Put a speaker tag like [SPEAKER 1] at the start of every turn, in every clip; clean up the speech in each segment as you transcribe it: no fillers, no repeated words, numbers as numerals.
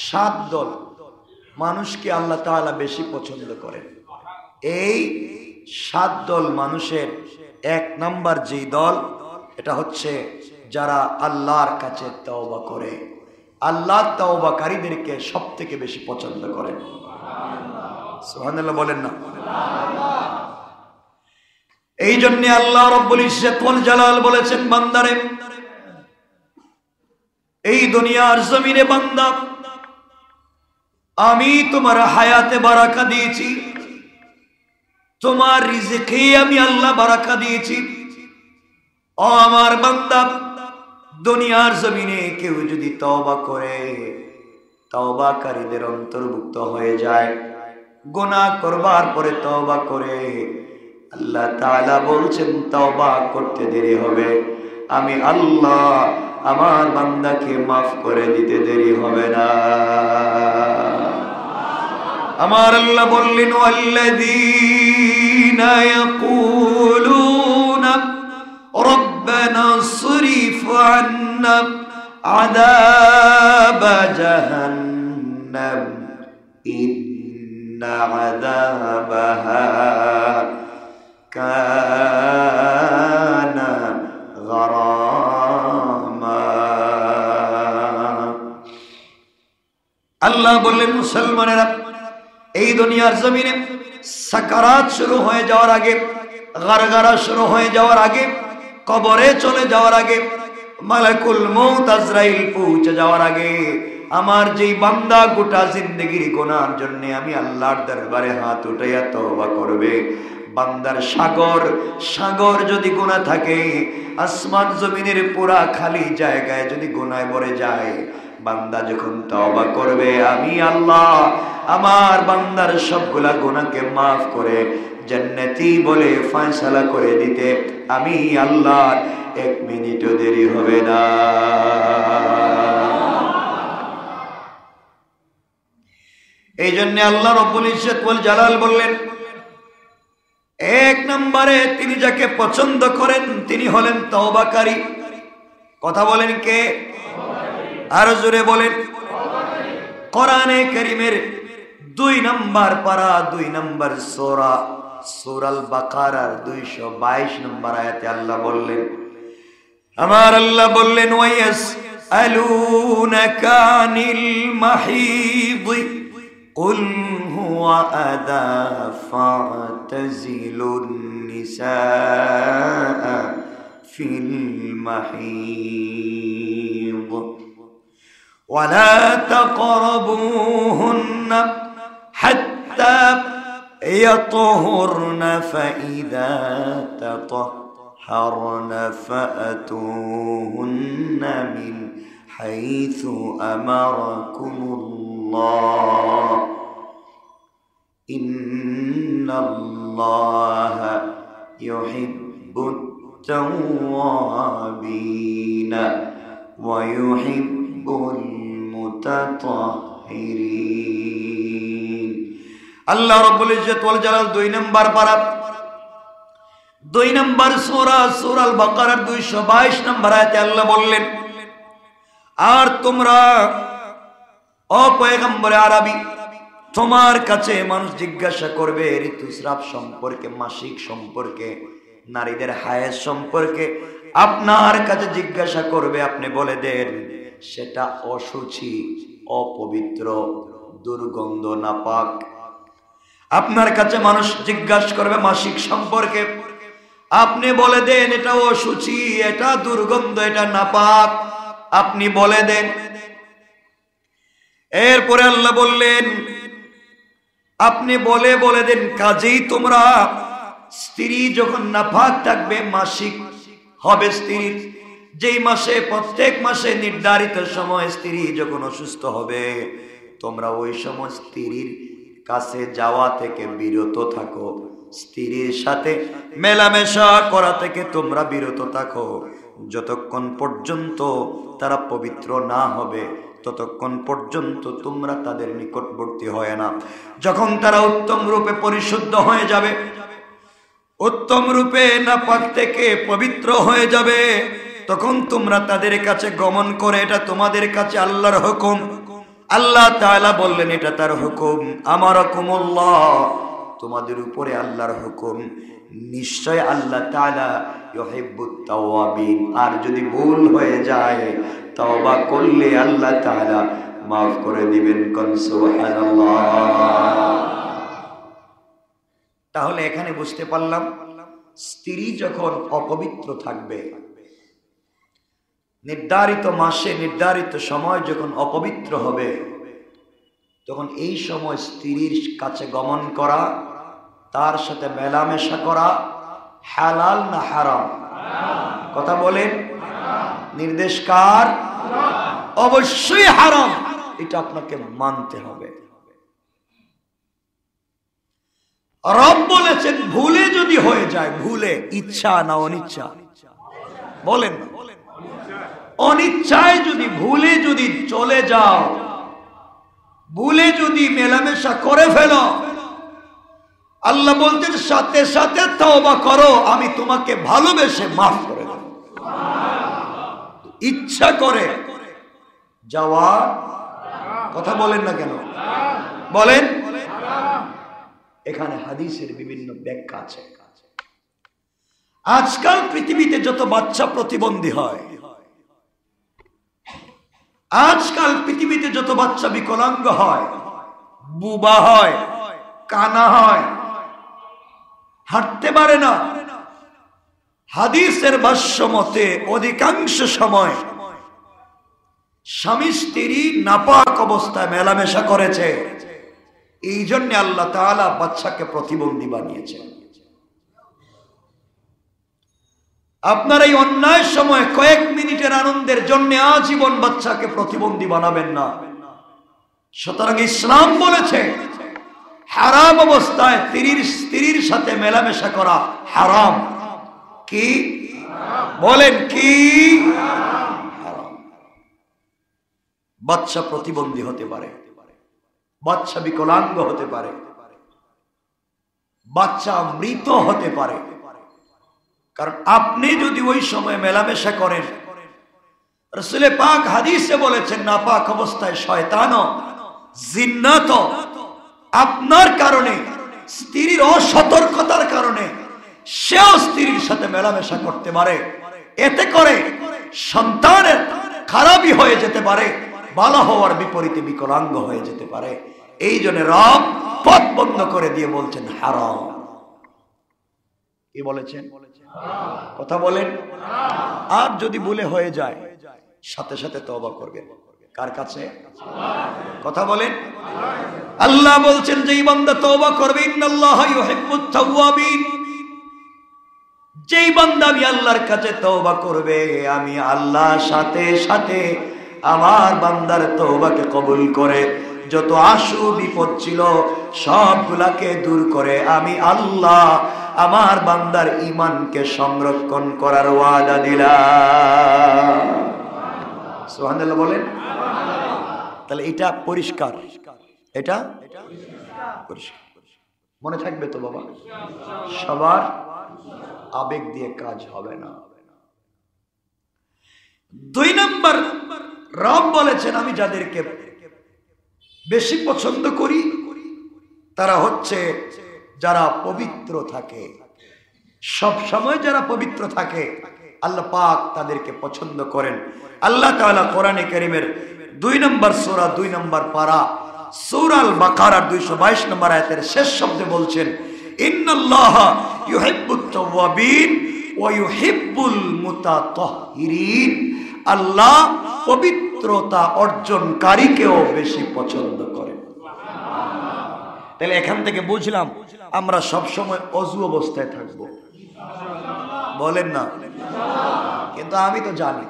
[SPEAKER 1] সাত দল মানুষকে আল্লাহ তাআলা বেশি পছন্দ করেন। এই সাত দল মানুষের এক নাম্বার যেই দল, এটা হচ্ছে যারা আল্লাহর কাছে তওবা করে। আল্লাহ তওবাকারীদেরকে সব থেকে বেশি পছন্দ করেন। সুবহানাল্লাহ বলেন না? এই জন্য আল্লাহ রাব্বুল ইজ্জত ওয়াল জালাল বলেছেন, বান্দারে এই দুনিয়ার জমিনে বান্দা, আমি তোমার হায়াতে বারাকা দিয়েছি, তোমার রিজিকে আমি আল্লাহ বারাকা দিয়েছি। ও আমার বান্দা, দুনিয়ার জমিনে কেউ যদি তওবা করে, তওবাকারীদের অন্তর্ভুক্ত হয়ে যায়, গুনাহ করবার পরে তওবা করে, আল্লাহ তাআলা বলছেন তওবা করতে দেরি হবে, আমি আল্লাহ আমার বান্দাকে মাফ করে দিতে দেরি হবে না। আমার আল্লাহ বললেন, ওয়াল্লাযীনা ইয়াকুলুনা রব্বানা সরিফ আন্না আযাব জাহান্নাম ইন্না আযাবাহা কানা গারামা। আল্লাহ বললেন, মুসলমানেরা এই দুনিয়ার জমিনে সাকারাত শুরু হয়ে যাওয়ার আগে, গারগারা শুরু হয়ে যাওয়ার আগে, কবরে চলে যাওয়ার আগে, মালাকুল মউত আজরাইল পৌঁছে যাওয়ার আগে, আমার যেই বান্দা গোটা জিন্দেগির গুনার জন্য আমি আল্লাহর দরবারে হাত উঠাইয়া তওবা করবে, বান্দার সাগর যদি গুনাহ থাকে, আসমান জমিনের পুরা খালি জায়গায় যদি গুনায় ভরে যায়, বান্দা যখন তওবা করবে, আমি আল্লাহ আমার বান্দার সবগুলা গুনাহকে মাফ করে জান্নাতি বলে ফয়সালা করে দিতে আমি আল্লাহ এক মিনিটও দেরি হবে না। এই জন্য আল্লাহ রাব্বুল ইজ্জত ওয়াল জালাল বললেন, এক নম্বরে তিনি যাকে পছন্দ করেন তিনি হলেন তওবাকারী। কথা বলেন কে? আরো জোরে বলেন। কোরআনে কারীমের 2 নম্বর পারা 2 নম্বর সূরা সূরাল বাকারার 222 নম্বর আয়াতে আল্লাহ বললেন, আমার আল্লাহ বললেন, ওয়ায়াসআলুনাকা আনিল মাহিদ কুল হুয়া আযা ফা'তাজিলুন নিসা ফিল মাহিদ ওয়ালা তাকরাবুহুন্না হাত্তা ইয়াতহুরনা ফাইযা তাতাহহারনা ফাআতুহুন্না মিন হাইথু আমারাকুমুল্লাহ ইন্নাল্লাহা ইউহিব্বুত তাওয়াবিনা ওয়া ইউহিব্বুল মুতাতাহহিরিন। আল্লাহ রাব্বুল ইজ্জত ওয়াল জালাল 2 নম্বর পারা 2 নম্বর সূরা সূরাল বাকারার 222 নম্বর আয়াতে আল্লাহ বললেন, আর তোমরা ও পয়গম্বর আরবি, তোমার কাছে মানুষ জিজ্ঞাসা করবে ঋতুস্রাব সম্পর্কে, মাসিক সম্পর্কে, নারীদের হায়েজ সম্পর্কে আপনার কাছে জিজ্ঞাসা করবে, আপনি বলে দেন সেটা অশুচি, অপবিত্র, দুর্গন্ধ, নাপাক। আপনার কাছে মানুষ জিজ্ঞাসা করবে মাসিক সম্পর্কে, আপনি বলে দেন এটা অশুচি, এটা দুর্গন্ধ, এটা নাপাক, আপনি বলে দেন। এরপরে আল্লাহ বললেন, আপনি বলে দেন কাজেই তোমরা স্ত্রী যখন নাপাক থাকবে, মাসিক হবে স্ত্রীর, যেই মাসে প্রত্যেক মাসে নির্ধারিত সময় স্ত্রী যখন অসুস্থ হবে, তোমরা ওই সময় স্ত্রীর কাছে যাওয়া থেকে বিরত থাকো, স্ত্রীর সাথে মেলামেশা করা থেকে তোমরা বিরত থাকো, যতক্ষণ পর্যন্ত তারা পবিত্র না হবে ততক্ষণ পর্যন্ত তোমরা তাদের নিকটবর্তী হয় না। যখন তারা উত্তম রূপে পরিশুদ্ধ হয়ে যাবে, উত্তম রূপে নাপাক থেকে পবিত্র হয়ে যাবে, তখন তোমরা তাদের কাছে গমন করে, এটা তোমাদের কাছে আল্লাহর হুকুম। আল্লাহ তাআলা বললেন এটা তার হুকুম। আমারাকুমুল্লাহ, তোমাদের উপরে আল্লাহর হুকুম। নিশ্চয় আল্লাহ তাআলা ইউহিব্বুত তাওয়াবিন, আর যদি ভুল হয়ে যায় তওবা করলে আল্লাহ তাআলা মাফ করে দিবেন। কোন সুবহানাল্লাহ। তাহলে এখানে বুঝতে পারলাম, স্ত্রী যখন অপবিত্র থাকবে, নির্ধারিত মাসে নির্ধারিত সময় যখন অপবিত্র হবে, তখন এই সময় স্ত্রীর কাছে গমন করা, তার সাথে মেলামেশা করা হালাল না হারাম? কথা বলেন। নির্দেশ কার? অবশ্যই হারাম। এটা আপনাকে মানতে হবে। রব বলেছেন ভুলে যদি হয়ে যায়, ভুলে, ইচ্ছা না অনিচ্ছা? বলেন না। অনিচ্ছায় যদি, ভুলে যদি চলে যাও, ভুলে যদি মেলামেশা করে ফেলো, আল্লাহ বলতেন সাথে সাথে তওবা করো, আমি তোমাকে ভালোবেসে মাফ করে দেব। ইচ্ছা করে যাওয়া, কথা বলেন না কেন? বলেন। এখানে হাদিসের বিভিন্ন ব্যাখ্যা আছে। আজকাল পৃথিবীতে যত বাচ্চা প্রতিবন্ধী হয়, আজকাল পৃথিবীতে যত বাচ্চা বিকলাঙ্গ হয়, বুবা হয়, কানা হয়, হাঁটতে পারে না, হাদিসের ভাষ্য মতে অধিকাংশ সময় স্বামী স্ত্রী নাপাক অবস্থায় মেলামেশা করেছে। এই জন্য আল্লাহ তাআলা বাচ্চাকে প্রতিবন্ধী বানিয়েছেন। আপনার এই অন্যায় সময় কয়েক মিনিটের আনন্দের জন্য আজীবন বাচ্চাকে প্রতিবন্ধী বানাবেন না। সুতরাং ইসলাম বলেছে হারাম অবস্থায় স্ত্রীর সাথে মেলামেশা করা হারাম। কি বলেন? কি হারাম? বাচ্চা প্রতিবন্ধী হতে পারে, বাচ্চা বিকলাঙ্গ হতে পারে, বাচ্চা মৃত হতে পারে। কারণ আপনি যদি ওই সময় মেলামেশা করেন, রাসূল পাক হাদিসে বলেছেন নাপাক অবস্থায় শয়তানও জিন্নাতও আপনার কারণে, স্ত্রীর অসতর্কতার কারণে সেও স্ত্রীর সাথে মেলামেশা করতে পারে। এতে করে সন্তানের খারাপই হয়ে যেতে পারে, ভালো হওয়ার বিপরীতে বিকলাঙ্গ হয়ে যেতে পারে। এই জন্য রব পথ বন্ধ করে দিয়ে বলছেন হারাম। কি বলেছেন? কথা বলেন। আর যদি ভুলে হয়ে যায়, সাথে সাথে তওবা করবেন। কার কাছে? কথা বলেন। আল্লাহ বলছেন যেই বান্দা তওবা করবে, ইন্নাল্লাহা ইউহিব্বুত তাওয়াবিন, যেই বান্দা আমি আল্লাহর কাছে তওবা করবে, আমি আল্লাহ সাথে সাথে আমার বান্দার তওবাকে কবুল করে যত আশু বিপদ ছিল সবগুলাকে দূর করে আমি আল্লাহ আমার বান্দার ঈমানকে সংরক্ষণ করার ওয়াদা দিলাম। সুবহানাল্লাহ বলেন। তাহলে এটা পরিষ্কার, এটা পরিষ্কার। মনে থাকবে তো বাবা? সবার আবেগ দিয়ে কাজ হবে না। 2 নম্বর, রব বলেছেন আমি যাদেরকে বেশি পছন্দ করি তারা হচ্ছে যারা পবিত্র থাকে। সব সময় যারা পবিত্র থাকে আল্লাহ পাক তাদেরকে পছন্দ করেন। আল্লাহ তাআলা কোরআনে কারীমের 2 নম্বর সূরা 2 নম্বর পারা সূরা আল বাকারার 222 নম্বর আয়াতের শেষ শব্দে বলছেন ইন্নাল্লাহা ইউহিব্বুত তাওয়াবিন ওয়া ইউহিব্বুল মুতাতাহহিরিন। আল্লাহ পবিত্রতা অর্জনকারীকেও বেশি পছন্দ করেন। তাহলে এখান থেকে বুঝলাম আমরা সব সময় অযু অবস্থায় থাকবো। বলেন না? কিন্তু আমি তো জানি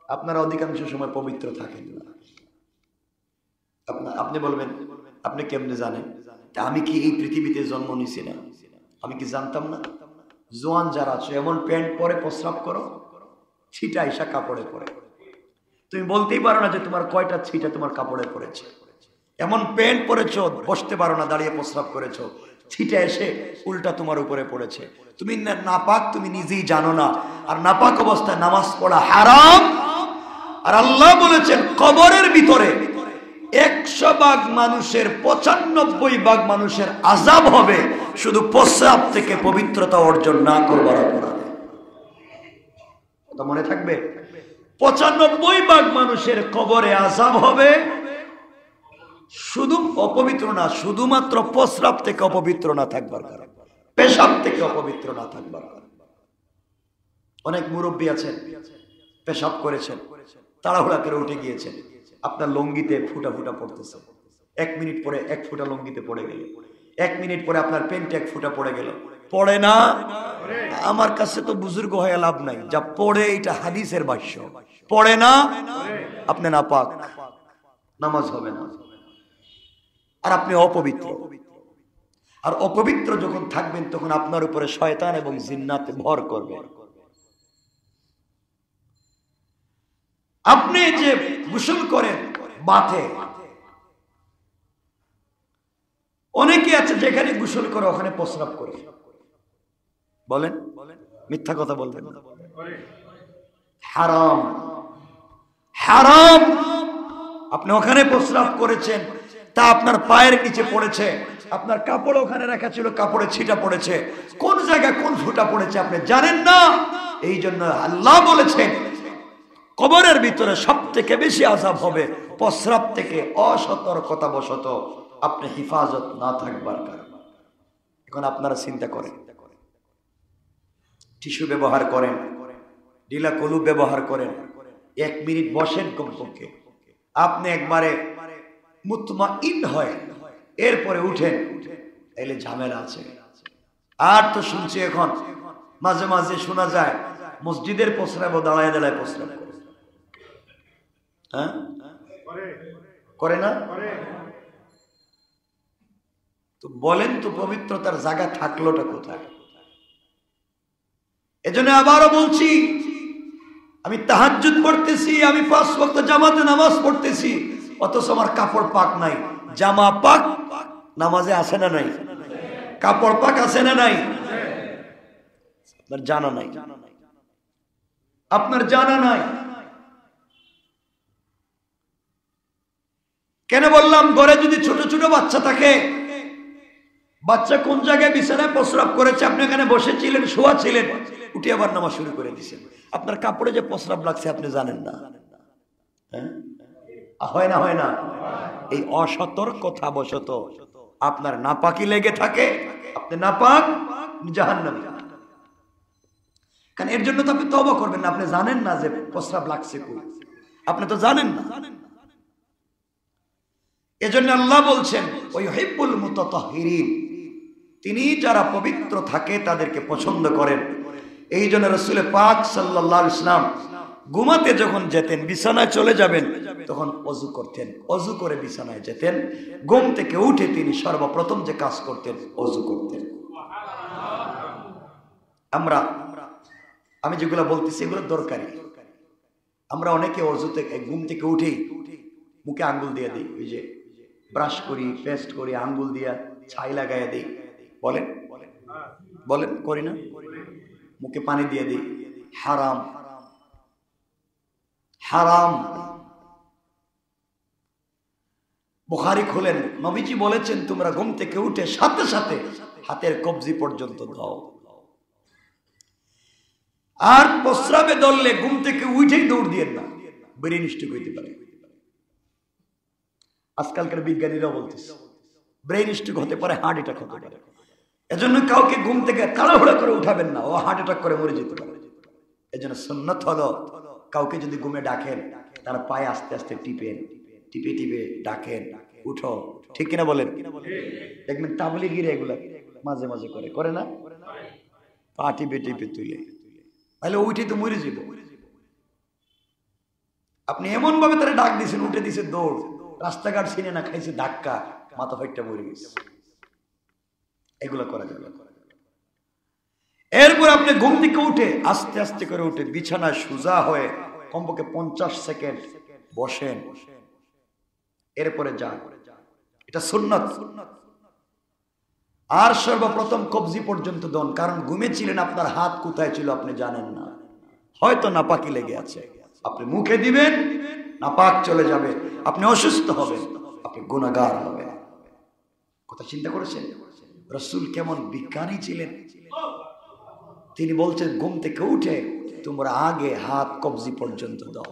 [SPEAKER 1] আপনারা অধিকাংশ সময় পবিত্র থাকেন না। আপনি বলবেন আপনি কেমনে জানেন? আমি কি এই পৃথিবীতে জন্ম নিছি না? আমি কি জানতাম না? জোয়ান যারা আছো এমন প্যান্ট পরে প্রস্রাব করো, ছিটা এসা কাপড়ে পরে। তুমি বলতেই পারো না যে তোমার কয়টা ছিটা তোমার কাপড়ে পড়েছে। এমন প্যান্ট পরেছো, বসতে পারো না, দাঁড়িয়ে প্রস্রাব করেছো, ছিটা এসে উল্টা তোমার উপরে পড়েছে। তুমি নাপাক, তুমি নিজেই জানো না। আর নাপাক অবস্থায় নামাজ পড়া হারাম। আর আল্লাহ বলেছেন কবরের ভিতরে 100 ভাগ মানুষের 95 ভাগ মানুষের আযাব হবে শুধু প্রস্রাব থেকে পবিত্রতা অর্জন না করবার অপরাধে। কথা মনে থাকবে, 95 ভাগ মানুষের কবরে আযাব হবে শুধু অপবিত্র না, শুধুমাত্র প্রস্রাব থেকে অপবিত্র না থাকবার কারণে, পেশাব থেকে অপবিত্র না থাকবার কারণে। অনেক মুরব্বী আছেন, পেশাব করেছেন, তাড়াহুড়া করে উঠে গিয়েছেন, আপনার লঙ্গিতে ফুটা ফুটা পড়তেছে, 1 মিনিট পরে 1 ফুটা লঙ্গিতে পড়ে গেল, 1 মিনিট পরে আপনার প্যান্টে 1 ফুটা পড়ে গেল, পড়ে না? আমার কাছে তো বুজুর্গ হয়ে লাভ নাই, যা পড়ে এটা হাদিসের ভাষ্য, পড়ে না, আপনি নাপাক, নামাজ হবে না, আর আপনি অপবিত্র। আর অপবিত্র যখন থাকবেন তখন আপনার উপরে শয়তান এবং জিন্নাত ভর করবে। আপনি যে গোসল করেন বাথে, অনেকে আছে যেখানে গোসল করে ওখানে প্রস্রাব করে, বলেন মিথ্যা কথা বলবেন না, হারাম, হারাম। আপনি ওখানে প্রস্রাব করেছেন, তা আপনার পায়ের নিচে পড়েছে, আপনার কাপড় ওখানে রাখা ছিল, কাপড়ে ছিটা পড়েছে, কোন জায়গায় কোন ফুটা পড়েছে আপনি জানেন না। এই জন্য আল্লাহ বলেছেন কবরের ভিতরে সবথেকে বেশি আযাব হবে প্রস্রাব থেকে অসতর্কতা বশত আপনি হিফাজত না থাকবার কারণে। এখন আপনারা চিন্তা করেন, টিস্যু ব্যবহার করেন, ঢিলা কলু ব্যবহার করেন, 1 মিনিট বসেন কমপক্ষে, আপনি একবারে মুতমাইন হয়, এরপরে উঠেন, এলে ঝামেলা আছে। আর তো শুনছি এখন মাঝে মাঝে শোনা যায় মসজিদের প্রস্রাব দাঁড়ায় দাঁড়ায় প্রস্রাব করে, হ্যাঁ করে না? তো বলেন তো পবিত্রতার জায়গা থাকলোটা কোথায়? এজন্য আবারও বলছি, আমি তাহাজ্জুদ পড়তেছি, আমি 5 ওয়াক্ত জামাতে নামাজ পড়তেছি, অথচ আমার কাপড় পাক নাই। জামা পাক নামাজে আছে না নাই? কাপড় পাক আছে না নাই? আপনার জানা নাই, আপনার জানা নাই। কেন বললাম? ঘরে যদি ছোট ছোট বাচ্চা থাকে, বাচ্চা কোন জায়গায় বিছানায় প্রস্রাব করেছে, আপনি এখানে বসেছিলেন, শোয়া ছিলেন, উঠে আবার নামাজ শুরু করে দিয়েছেন, আপনার কাপড়ে যে প্রস্রাব লাগছে আপনি জানেন না। হ্যাঁ, হয় না? হয় না? এই অসতর্কতা বশত আপনার নাপাকি লেগে থাকে, আপনি নাপাক, জাহান্নামী। কারণ এর জন্য তো আপনি তওবা করবেন না, আপনি জানেন না যে প্রস্রাব লাগছে কই, আপনি তো জানেন না। এজন্য আল্লাহ বলছেন ওয়াইহিব্বুল মুতাতাহহিরিন, তিনি যারা পবিত্র থাকে তাদেরকে পছন্দ করেন। এই জন্য রাসূল পাক সাল্লাল্লাহু আলাইহি ওয়াসাল্লাম ঘুমাতে যখন যেতেন, বিছানায় চলে যাবেন, তখন ওযু করতেন, ওযু করে বিছানায় যেতেন। ঘুম থেকে উঠে তিনি সর্বপ্রথম যে কাজ করতেন ওযু করতেন। আমি যেগুলো বলতেছি এগুলো দরকারি। আমরা অনেকে ওযু থেকে ঘুম থেকে উঠেই মুখে আঙ্গুল দিয়ে দিই, ওই যে ব্রাশ করি, পেস্ট করি, আঙ্গুল দিয়া ছাই লাগাইয়া দিই, বলেন বলেন করি না? মুখে পানি দিয়ে দিই, হারাম, হারাম। বুখারী খোলেন, নবীজি বলেছেন তোমরা ঘুম থেকে উঠে সাথে সাথে হাতের কবজি পর্যন্ত দাও, আর প্রস্রাবে দললে ঘুম থেকে উঠেই দৌড় দিয়েন না, ব্রেন স্ট্রোক হইতে পারে। আজকালকার বিজ্ঞানীরা বলতেছে ব্রেন স্ট্রোক হতে পারে, হার্ট অ্যাটাক হতে পারে। এজন্য কাউকে ঘুম থেকে তাড়াহুড়া করে উঠাবেন না, ও হার্ট অ্যাটাক করে মরে যেতে পারে। এজন্য সুন্নাত হলো কাউকে যদি ঘুমে ডাকেন তার পায়ে আস্তে আস্তে টিপেন, টিপে টিপে ডাকেন, উঠো, ঠিক কিনা বলেন? দেখবেন তাবলীগীরা এগুলা মাঝে মাঝে করে না, পা টিপে টিপে তুলে, তাহলে উঠে তো মরে যাব। আপনি এমন ভাবে তারা ডাক দিয়েছেন, উঠে দিয়েছে দৌড়, রাস্তাঘাট চিনে না, খাইছে ধাক্কা, মাথা ফাইটটা মরে গেছে। এগুলো করা যাবে। এরপর আপনি ঘুম থেকে উঠে আস্তে আস্তে করে উঠে বিছানায় সোজা হয়ে কমপক্ষে 50 সেকেন্ড বসেন, এরপরে যান, এটা সুন্নাত। আর সর্বপ্রথম কবজি পর্যন্ত দন, কারণ ঘুমেছিলেন, আপনার হাত কোথায় ছিল আপনি জানেন না, হয়তো নাপাকি লেগে আছে, আপনি মুখে দিবেন, নাপাক চলে যাবে, আপনি অসুস্থ হবেন। আপনি গুনাহগার হবেন। কথা চিন্তা করেছেন? রাসূল কেমন বিজ্ঞানী ছিলেন। তিনি বলছেন ঘুম থেকে উঠে তোমরা আগে হাত কবজি পর্যন্ত দাও।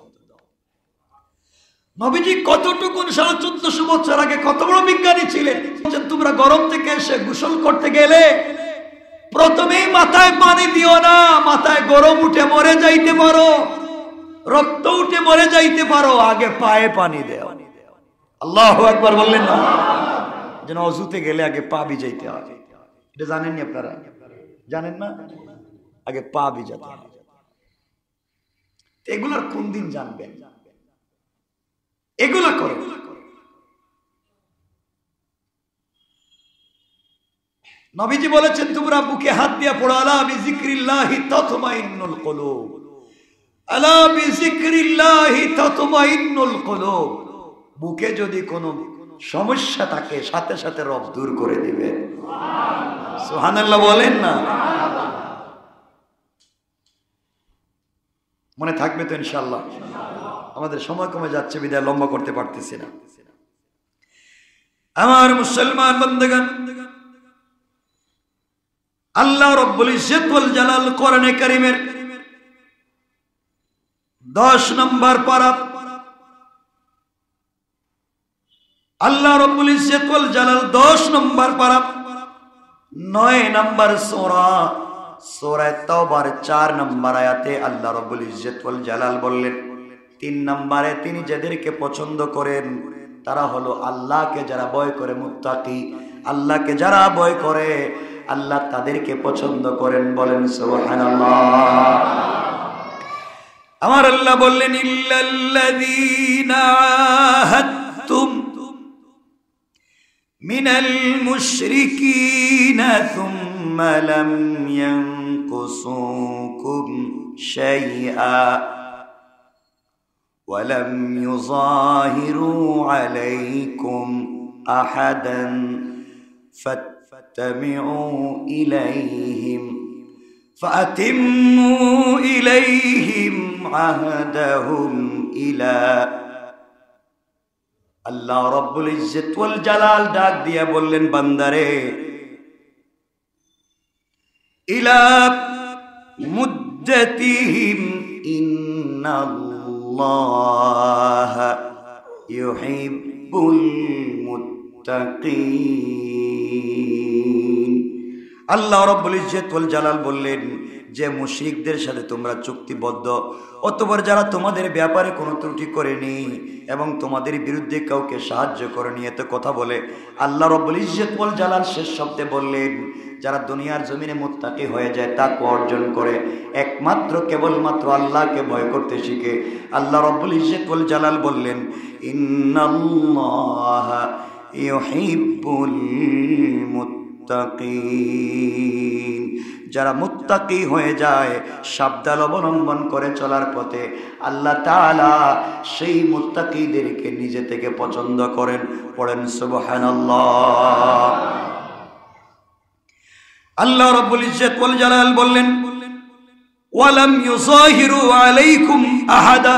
[SPEAKER 1] নবীজি কতটুকু 1450 বছর আগে কত বড় বিজ্ঞানী ছিলেন। তোমরা গরম থেকে এসে গোসল করতে গেলে প্রথমেই মাথায় পানি দিও না, মাথায় গরম উঠে মরে যাইতে পারো, রক্ত উঠে মরে যাইতে পারো, আগে পায়ে পানি দাও। আল্লাহু আকবার বললেন না? যেন অজুতে গেলে আগে পা ভিজাইতে হয়। এটা জানেননি আপনারা? জানেন না? আগে পা ভিজাতে হয়। এগুলার কোন দিন জানবেন? এগুলা করে নবীজি বলেছেন তোমরা বুকে হাত দিয়া পড়ো, আলা বিযিকরিল্লাহি তাতমাইন্নুল কুলুব, আলা বিযিকরিল্লাহি তাতমাইন্নুল কুলুব। বুকে যদি কোনো সমস্যা থাকে সাথে সাথে রব দূর করে দিবে। সুবহানাল্লাহ বলেন না? মনে থাকবে তো ইনশাআল্লাহ? আমাদের সময় কমে যাচ্ছে বিদায় লম্বা করতে পারতেছি না। আমার মুসলমান বান্দাগণ, আল্লাহ রাব্বুল ইজ্জত ওয়াল জালাল কোরআনে কারীমের 10 নম্বর পারা, আল্লাহ রাব্বুল ইজ্জত ওয়াল জালাল 10 নম্বর পারা 9 নম্বর সূরা, সূরা তাওবার 4 নম্বর আয়াতে আল্লাহ রাব্বুল ইজ্জত ওয়াল জালাল বললেন 3 নম্বরে তিনি যাদেরকে পছন্দ করেন তারা হলো আল্লাহকে যারা ভয় করে, মুত্তাকি। আল্লাহকে যারা ভয় করে আল্লাহ তাদেরকে পছন্দ করেন। বলেন সুবহানাল্লাহ। আমার আল্লাহ বললেন ইল্লাল্লাযীনা আহাদতুম মিনাল মুশরিকিনা সুম্মা লাম ইয়ানকুসুকুম শাইআ ওয়া লাম ইউযাহিরু আলাইকুম আহাদান فاتبعوا إليهم فأتموا إليهم عهدهم إلى আল্লাহ রাব্বুল ইজ্জত ওয়াল জালাল ডাক দিয়া বললেন বান্দারে ইলা মুদ্দাতিহিম ইন্নাল্লাহা ইউহিব্বুল মুত্তাকিন। আল্লাহ রাব্বুল ইজ্জত ওয়াল জালাল বললেন যে মুশরিকদের সাথে তোমরা চুক্তিবদ্ধ, অতঃপর যারা তোমাদের ব্যাপারে কোনো ত্রুটি করেনি এবং তোমাদের বিরুদ্ধে কাউকে সাহায্য করেনি, এত কথা বলে আল্লাহ রাব্বুল ইজ্জত ওয়াল জালাল শেষ শব্দে বললেন যারা দুনিয়ার জমিনে মুত্তাকি হয়ে যায়, তাকওয়া অর্জন করে, একমাত্র কেবলমাত্র আল্লাহকে ভয় করতে শিখে, আল্লাহ রাব্বুল ইজ্জত ওয়াল জালাল বললেন ইন্নাল্লাহা ইউহিব্বুল মুত্তাকিন। যারা মুত্তাকি হয়ে যায়, সাবধান অবলম্বন করে চলার পথে, আল্লাহ তাআলা সেই মুত্তাকিদেরকে নিজে থেকে পছন্দ করেন। পড়েন সুবহানাল্লাহ। আল্লাহ রাব্বুল ইজ্জত ওয়াল জালাল বললেন ওয়ালাম ইউযাহিরু আলাইকুম আহাদা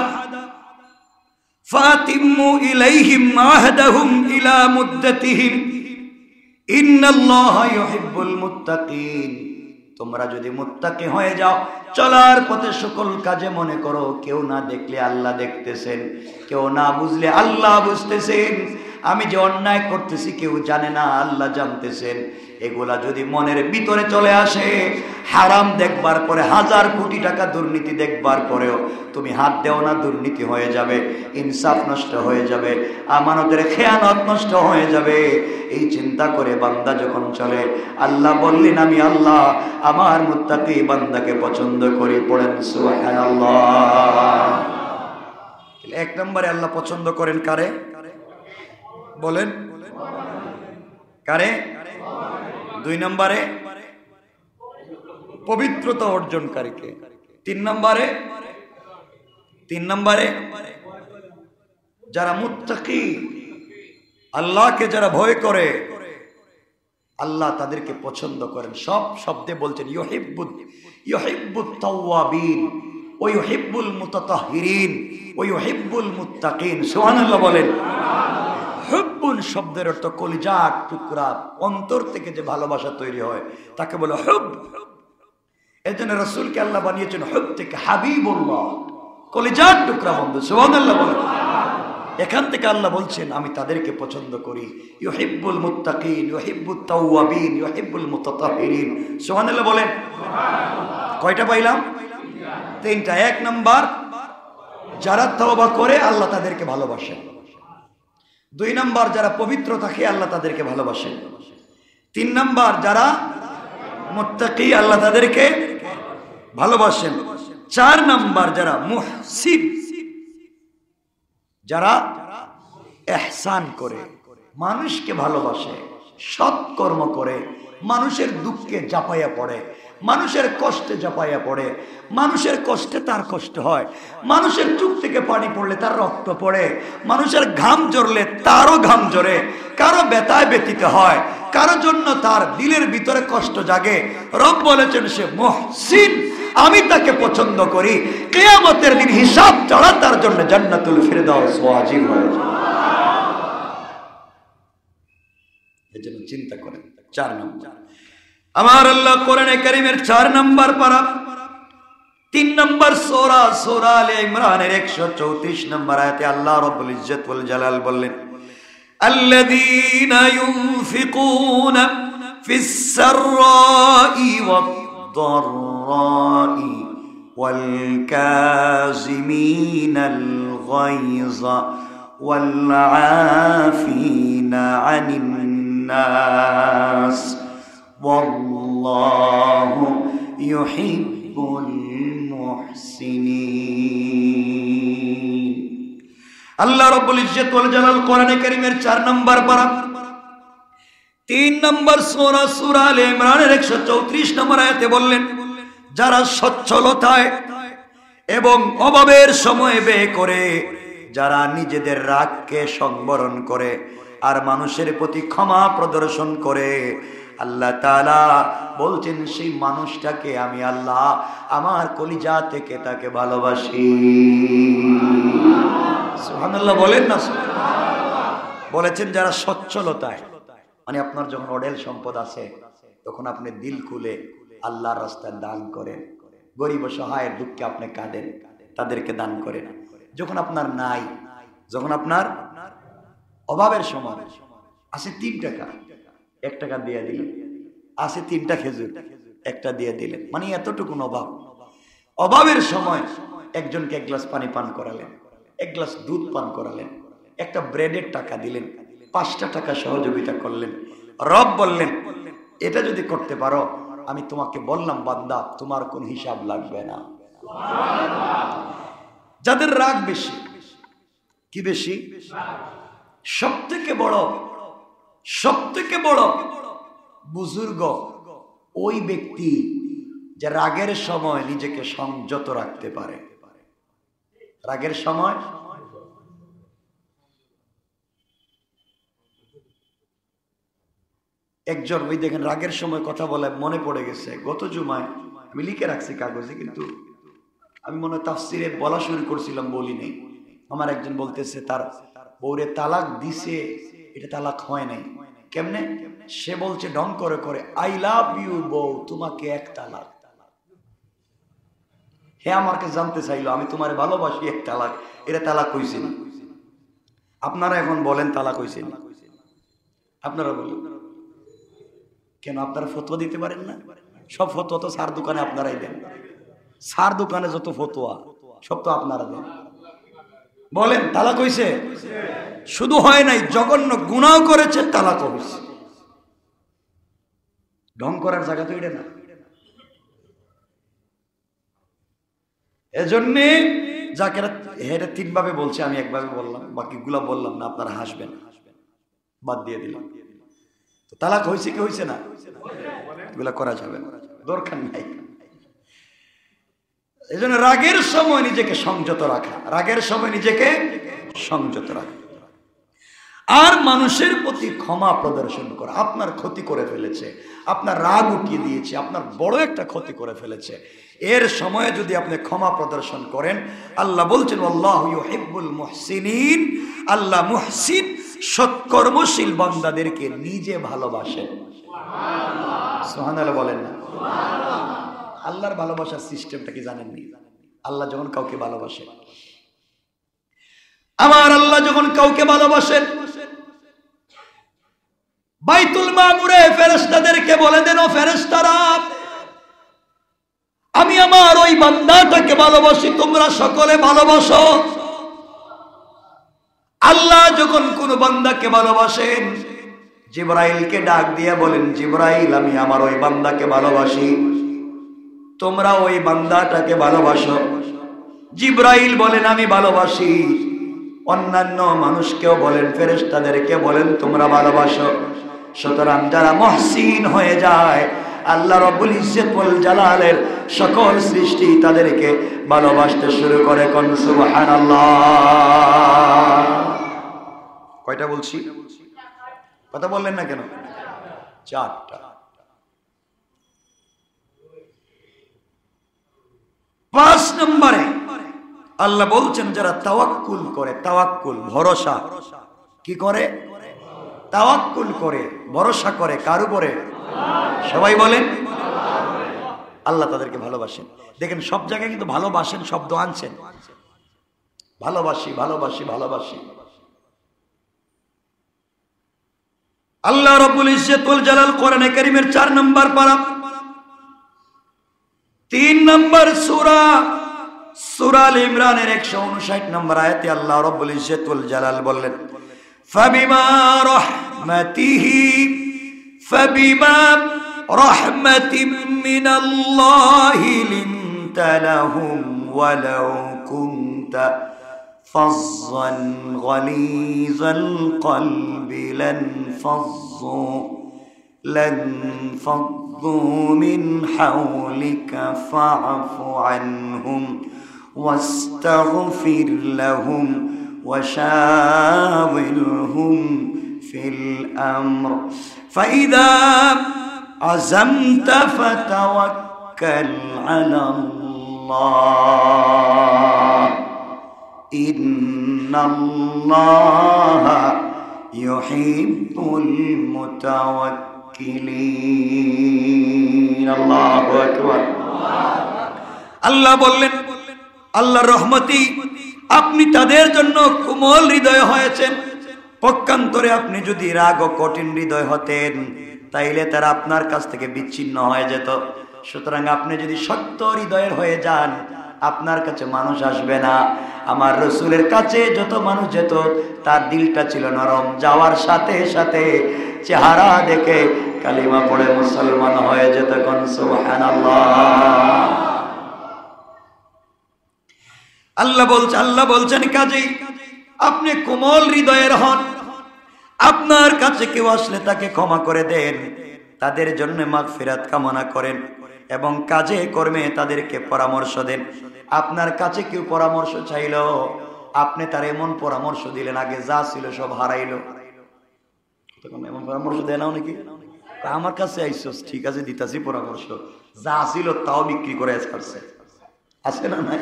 [SPEAKER 1] ফাতিম্মু ইলাইহিম আহদাহুম ইলা মুদ্দাতিহিম ইন্নাল্লাহা ইউহিব্বুল মুত্তাকিন। তোমরা যদি মুত্তাকি হয়ে যাও, চলার পথে সকল কাজে মনে করো কেউ না দেখলে আল্লাহ দেখতেছেন, কেউ না বুঝলে আল্লাহ বুঝতেছেন, আমি যে অন্যায় করতেছি কেউ জানে না আল্লাহ জানতেছেন, এগুলা যদি মনের ভিতরে চলে আসে, হারাম দেখবার পরে 1000 কোটি টাকা দুর্নীতি দেখবার পরেও তুমি হাত দেও না, দুর্নীতি হয়ে যাবে, ইনসাফ নষ্ট হয়ে যাবে, আমানতের খেয়ানত নষ্ট হয়ে যাবে। এই চিন্তা করে বান্দা যখন চলে, আল্লাহ বললেন আমি আল্লাহ আমার মুত্তাকি বান্দাকে পছন্দ করি। পড়েন সুবহানাল্লাহ। 1 নম্বরে আল্লাহ পছন্দ করেন কারে? বলেন কারে? 2 নম্বরে পবিত্রতা অর্জনকারীকে। 3 নম্বরে যারা মুত্তাকি, আল্লাহকে যারা ভয় করে, আল্লাহ তাদেরকে পছন্দ করেন। সব শব্দে বলছেন ইউহিব্বুত তাওয়াবিন ওয়া ইউহিব্বুল মুতাতাহহিরিন ওয়া ইউহিব্বুল মুত্তাকিন। সুবহানাল্লাহ বলেন। হুব্বুন শব্দের অর্থ কলিজার টুকরা, অন্তর থেকে যে ভালোবাসা তৈরি হয় তাকে বলে হুব। এজন্য রাসূলকে আল্লাহ বানিয়েছেন হুব থেকে হাবিবুল্লাহ, কলিজার টুকরা বন্ধু। সুবহানাল্লাহ বলেন। এখান থেকে আল্লাহ বলছেন আমি তাদেরকে পছন্দ করি। ইউহিব্বুল মুত্তাকিন, ইউহিব্বুত তাওয়াবিন, ইউহিব্বুল মুতাতাহহিরিন। সুবহানাল্লাহ বলেন। কয়টা পাইলাম? তিনটা। এক নাম্বার, যারা তওবা করে আল্লাহ তাদেরকে ভালোবাসেন। দুই নাম্বার, যারা পবিত্র থাকে আল্লাহ তাদেরকে ভালোবাসেন। তিন নাম্বার, যারা মুত্তাকি আল্লাহ তাদেরকে ভালোবাসেন। চার নাম্বার, যারা মুহসিন, যারা ইহসান করে, মানুষকে ভালোবাসে, সৎকর্ম করে, মানুষের দুঃখে ঝাঁপাইয়া পড়ে, মানুষের কষ্টে ঝাঁপাইয়া পড়ে, মানুষের কষ্টে তার কষ্ট হয়, মানুষের চোখ থেকে পানি পড়লে তার রক্ত পড়ে, মানুষের ঘাম ঝরলে তারও ঘাম ঝরে, কারো ব্যথায় ব্যথিত হয়, কারো জন্য তার দিলের ভিতরে কষ্ট জাগে। রব বলেছেন সে মুহসিন, আমি তাকে পছন্দ করি। কিয়ামতের দিন হিসাব ছাড়া তার জন্য জান্নাতুল ফিরদাউস ওয়াজিব হয়ে যায়। এজন্য চিন্তা করেন। 4 নম্বর, আমার আল্লাহ কোরআনে কারীমের 4 নম্বর পারা 3 নম্বর সূরা আলে ইমরানের 134 নম্বর আয়াতে আল্লাহ রাব্বুল ইজ্জত ওয়াল জালাল বললেন, আল্লাযীনা ইউনফিকুনা ফিস সাররাই ওয়াদ দাররাই ওয়াল কাযিমিনাল গায়যা ওয়াল আফিনা আনিন নাস ওয়াল্লাহু ইউহিব্বুল মুহসিনিন। আল্লাহ রাব্বুল ইজ্জত ওয়াল জালাল কোরআনে কারীমের 4 নম্বর পারা 3 নম্বর সূরা আলে ইমরানের 134 নম্বর আয়াতে বললেন, যারা সচ্ছলতায় এবং অভাবের সময় ব্যয় করে, যারা নিজেদের রাগকে সংবরণ করে আর মানুষের প্রতি ক্ষমা প্রদর্শন করে, আল্লাহ তাআলা বলছেন সেই মানুষটাকে আমি আল্লাহ আমার কলিজা থেকে তাকে ভালোবাসি। সুবহানাল্লাহ বলেন না? বলেছেন যারা সচ্ছলতায়, মানে আপনার যখন অঢেল সম্পদ আছে তখন আপনি দিল খুলে আল্লাহর রাস্তায় দান করেন, গরিব অসহায়ের দুঃখে আপনি কাঁদেন, তাদেরকে দান করেন। যখন আপনার নাই, যখন আপনার অভাবের সময় আছে 3 টাকা, 1 টাকা দিয়ে দিলেন, আছে 3টা খেজুর, একটা দিয়ে দিলেন, মানে এতটুকু অভাব। অভাবের সময় একজনকে 1 গ্লাস পানি পান করালেন, 1 গ্লাস দুধ পান করালেন, একটা ব্রেডের টাকা দিলেন, 5টা টাকা সহযোগিতা করলেন। রব বললেন এটা যদি করতে পারো আমি তোমাকে বললাম বান্দা তোমার কোন হিসাব লাগবে না। যাদের রাগ বেশি, কি বেশি? সবথেকে বড় বুজুর্গ ওই ব্যক্তি যে রাগের সময় নিজেকে সংযত রাখতে পারে। রাগের সময় একজন, ওই দেখেন রাগের সময় কথা বলে মনে পড়ে গেছে, গত জুমায় আমি লিখে রাখছি কাগজে, কিন্তু আমি মনে হয় তাফসিরে বলা শুরু করছিলাম, বলি নেই। আমার একজন বলতেছে তার বউরে তালাক দিছে, এটা তালাক হয় নাই। কেমনে? সে বলছে ঢং করে করে, আই লাভ ইউ বউ, তোমাকে 1 তালাক। হে আমাকে জানতে চাইলো আমি তোমারে ভালোবাসি, 1 তালাক, এটা তালাক হইছে না? আপনারা এখন বলেন তালাক হইছে না? আপনারা বলেন কেন? আপনারা ফতোয়া দিতে পারেন না? সব ফতোয়া তো সার দোকানে আপনারাই দেন। সার দোকানে যত ফতোয়া সব তো আপনারা দেন। বলেন তালাক হইছে? শুধু হয় নাই, জঘন্য গুনাহ করেছে, তালাক হইছে। ঢং করার জায়গা তো এটা না। এজন্যে যাকে হেরে 3 ভাবে বলছে, আমি 1 ভাবে বললাম, বাকিগুলা বললাম না, আপনারা হাসবেন, বাদ দিয়ে দিলাম। তো তালাক হয়েছে কি হয়েছে না? এগুলা করা যাবে না, দরকার নাই। এই জন্য রাগের সময় নিজেকে সংযত রাখা, রাগের সময় নিজেকে সংযত রাখা, আর মানুষের প্রতি ক্ষমা প্রদর্শন করা। আপনার ক্ষতি করে ফেলেছে, আপনার রাগ উঠিয়ে দিয়েছে, আপনার বড় একটা ক্ষতি করে ফেলেছে, এর সময়ে যদি আপনি ক্ষমা প্রদর্শন করেন, আল্লাহ বলছেন আল্লাহু ইউহিব্বুল মুহসিনিন, আল্লাহ মুহসিন, সৎকর্মশীল বান্দাদেরকে নিজে ভালোবাসেন। সুবহানাল্লাহ বলেন না? আল্লাহর ভালোবাসার সিস্টেমটা কি জানেননি? আল্লাহ যখন কাউকে ভালোবাসেন, আমার আল্লাহ যখন কাউকে ভালোবাসেন, বাইতুল মামুরে ফেরেশতাদেরকে বলে দেন, ও ফেরেশতারা, আমি আমার ওই বান্দাটাকে ভালোবাসি, তোমরা সকলে ভালোবাসো। আল্লাহ যখন কোন বান্দাকে ভালোবাসেন, জিবরাইলকে ডাক দিয়ে বলেন, জিবরাইল, আমি আমার ওই বান্দাকে ভালোবাসি, তোমরা ওই বান্দাটাকে ভালোবাসো। জিবরাইল বলেন, আমি ভালোবাসি। অন্যান্য মানুষকেও বলেন, ফেরেশতাদেরকে বলেন, তোমরা ভালোবাসো। সুতরাং যারা মুহসিন হয়ে যায়, আল্লাহ রাব্বুল ইজ্জত ওয়াল জালালের সকল সৃষ্টি তাদেরকে ভালোবাসতে শুরু করে। কোন সুবহানাল্লাহ। কয়টা বলছি? কথা বললেন না কেন? চারটা। 5 নম্বরে আল্লাহ বলছেন, যারা তাওয়াক্কুল করে, তাওয়াক্কুল ভরসা, কি করে? তাওয়াক্কুল করে, ভরসা করে কার উপরে? সবাই বলেন, আল্লাহ তাদেরকে ভালোবাসেন। দেখেন সব জায়গায় কিন্তু ভালোবাসেন শব্দ আনছেন, ভালোবাসি ভালোবাসি ভালোবাসি। আল্লাহ রাব্বুল ইজ্জত ওয়াল জালাল কোরআনে কারীমের 4 নম্বর পারা 3 নম্বর সূরা সূরা আল ইমরানের 159 নম্বর আয়াতে আল্লাহ রাব্বুল ইজ্জত ওয়াল জালাল বললেন, ফাবিমা রাহমাতিন মিনাল্লাহি লিনতা লাহুম ওয়ালাউ কুনতা ফাযযান গালিযাল কলবি لانفضوا من حولك فاعف عنهم واستغفر لهم وشاورهم في الأمر فإذا عزمت فتوكل على الله إن الله يحب المتوكلين الله أكبر আল্লাহ বললেন, আল্লাহর রহমতি আপনি তাদের জন্য কোমল হৃদয় হয়েছেন। পক্ষান্তরে আপনি যদি রাগ ও কঠিন হৃদয় হতেন, তাইলে তারা আপনার কাছ থেকে বিচ্ছিন্ন হয়ে যেত। সুতরাং আপনি যদি শক্ত হৃদয়ের হয়ে যান, আপনার কাছে মানুষ আসবে না। আমার রাসূলের কাছে যত মানুষ যেত, তার দিলটা ছিল নরম, যাওয়ার সাথে সাথে চেহারা দেখে কালিমা পড়ে মুসলমান হয়ে যেত। কোন সুবহানাল্লাহ। আল্লাহ বলছেন কাজেই আপনি কোমল হৃদয়ের হন। আপনার কাছে কেউ আসলে তাকে ক্ষমা করে দেন, তাদের জন্য মাগফিরাত কামনা করেন এবং কাজে কর্মে তাদেরকে পরামর্শ দেন। আপনার কাছে কেউ পরামর্শ চাইল, আপনি তার এমন পরামর্শ দিলেন, আগে যা ছিল সব হারাইলো। এমন পরামর্শ দেয় না নাকি? আমার কাছে আইসস, ঠিক আছে দিতাছি পরামর্শ, যা ছিল তাও বিক্রি করে ছাড়ছে। আছে না নাই?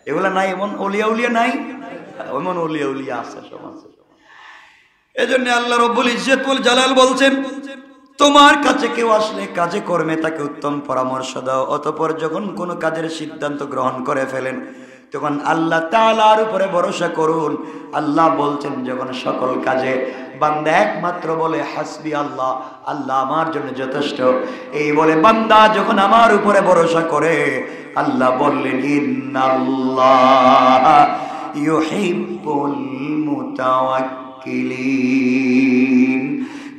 [SPEAKER 1] এগুলা নাই? এমন ওলিয়া উলিয়া নাই? এমন ওলিয়া উলিয়া আছে, সব আছে। এজন্য আল্লাহ রাব্বুল ইজ্জত ওয়াল জালাল বলছেন, তোমার কাছে কেউ আসলে কাজে কর্মে তাকে উত্তম পরামর্শ দাও। অতঃপর যখন কোনো কাজের সিদ্ধান্ত গ্রহণ করে ফেলেন, তখন আল্লাহ তাআলার উপরে ভরসা করুন। আল্লাহ বলছেন, যখন সকল কাজে বান্দা একমাত্র বলে হাসবি আল্লাহ, আল্লাহ আমার জন্য যথেষ্ট, এই বলে বান্দা যখন আমার উপরে ভরসা করে, আল্লাহ বললেন, ইন্নাল্লাহ ইউহিব্বুল মুতাওয়াক্কিলিন।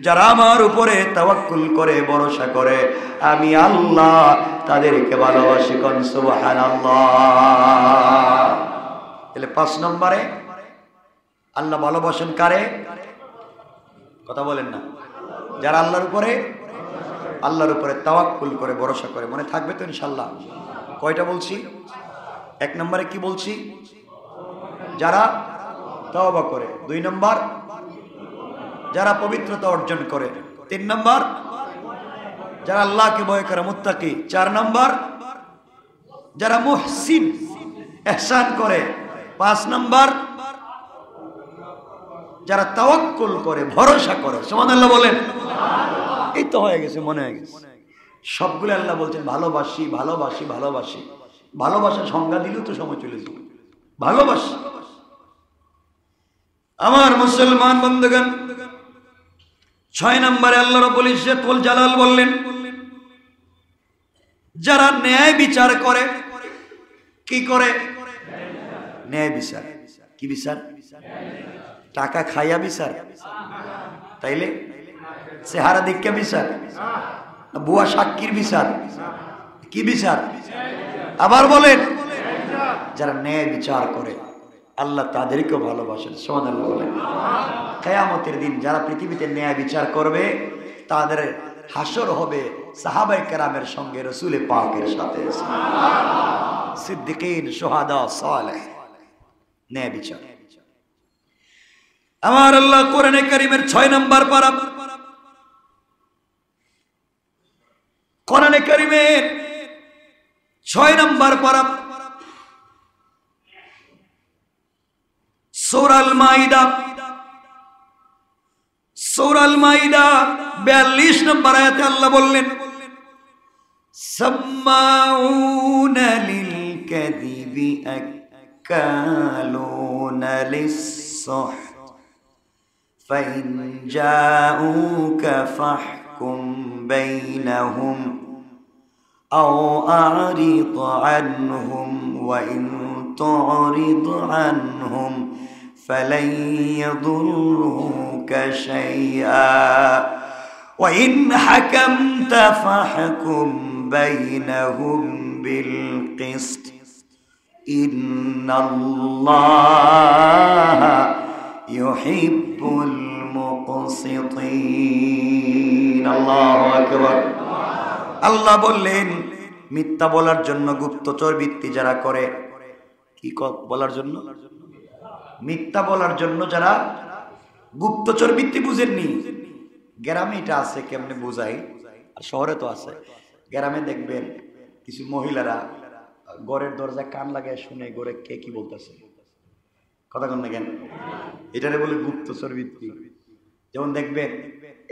[SPEAKER 1] যারা আমার উপরে তাওয়াক্কুল করে, ভরসা করে, আমি আল্লাহ তাদেরকে ভালোবাসি। কোন সুবহানাল্লাহ। তাহলে 5 নম্বরে আল্লাহ ভালোবাসেন কারে? কথা বলেন না? যারা আল্লাহর উপরে তাওয়াক্কুল করে, ভরসা করে। মনে থাকবে তো ইনশাআল্লাহ? কয়টা বলছি? 1 নম্বরে কি বলছি? যারা তওবা করে। 2 নম্বর যারা পবিত্রতা অর্জন করে। 3 নম্বর যারা আল্লাহকে ভয় করে, মুত্তাকি। 4 নম্বর যারা মুহসিন, ইহসান করে। 5 নম্বর যারা তাওয়াক্কুল করে, ভরসা করে। সুবহানাল্লাহ বলেন। এই তো হয়ে গেছে, মনে হয়ে গেছে। সবগুলো আল্লাহ বলছেন ভালোবাসি ভালোবাসি ভালোবাসি। ভালোবাসার সংজ্ঞা দিলেও তো সময় চলে যাবে। ভালোবাসি। আমার মুসলমান বন্ধুগণ, 6 নম্বরে আল্লাহ রাব্বুল ইজ্জত ওয়াল জালাল বললেন, যারা ন্যায় বিচার করে। কি করে? ন্যায় বিচার। কি বিচার? টাকা খাইয়া বিচার? তাইলে চেহারা দেখে বিচার? বুয়া সাক্ষীর বিচার? কি বিচার? আবার বলেন, যারা ন্যায় বিচার করে আল্লাহ তাদেরকেও ভালোবাসেন। সুবহানাল্লাহ বলেন। কিয়ামতের দিন যারা পৃথিবীতে ন্যায় বিচার করবে তাদের হাসর হবে সাহাবায়ে কেরামের সঙ্গে, রাসূল পাকের সাথে, সিদ্দিকিন, শুহাদা, সালেহ। ন্যায় বিচার। আমার আল্লাহ কোরআনে কারীমের 6 নম্বর পারা, কোরআনে কারীমের 6 নম্বর পারা, সূরা আল মাইদা, সূরা আল মাইদা 42 নম্বর আয়াতে আল্লাহ বললেন, সাম্মাউনা লিল কাযিবি আকালুনা লিস-সুহত ফাইন জাউকা ফাহকুম বাইনাহুম আও আ'রিদ আনহুম ওয়া ইন তু'রিদ আনহুম فلن يضروك شيئا وإن حكمت فاحكم بينهم بالقسط إن الله يحب المقسطين الله أكبر আল্লাহ বললেন, মিথ্যা বলার জন্য গুপ্তচর বৃত্তি যারা করে। কি বলার জন্য? মিথ্যা বলার জন্য যারা গুপ্তচর বৃত্তি। বুঝেননি? গ্রামে এটা আছে, কেমনে বুঝাই, আর শহরে তো আছে। গ্রামে দেখবেন কিছু মহিলারা ঘরের দরজায় কান লাগায় শুনে ঘরে কে কি বলতেছে। কথা কন না কেন? এটারে বলে গুপ্তচর বৃত্তি। যেমন দেখবেন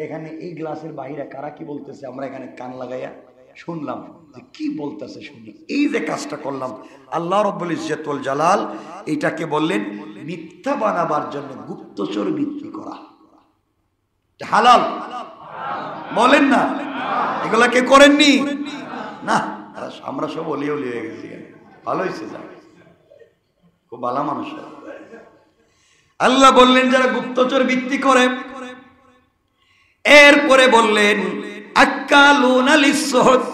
[SPEAKER 1] এখানে এই গ্লাসের বাহিরে কারা কি বলতেছে, আমরা এখানে কান লাগাইয়া শুনলাম যে কি বলতেছে, শুনি। এই যে কাজটা করলাম, আল্লাহ রাব্বুল ইজ্জত ওয়াল জালাল এটাকে বললেন মিথ্যা বানাবার জন্য গুপ্তচর বৃত্তি করা। হালাল বলেন না? এগুলা কে করেননি? না, আমরা সব অলি হয়ে গেছি। ভালো হয়েছে, যা খুব ভালো মানুষ। আল্লাহ বললেন যারা গুপ্তচর বৃত্তি করে। এরপরে বললেন আকালুনা লিস-সুহত,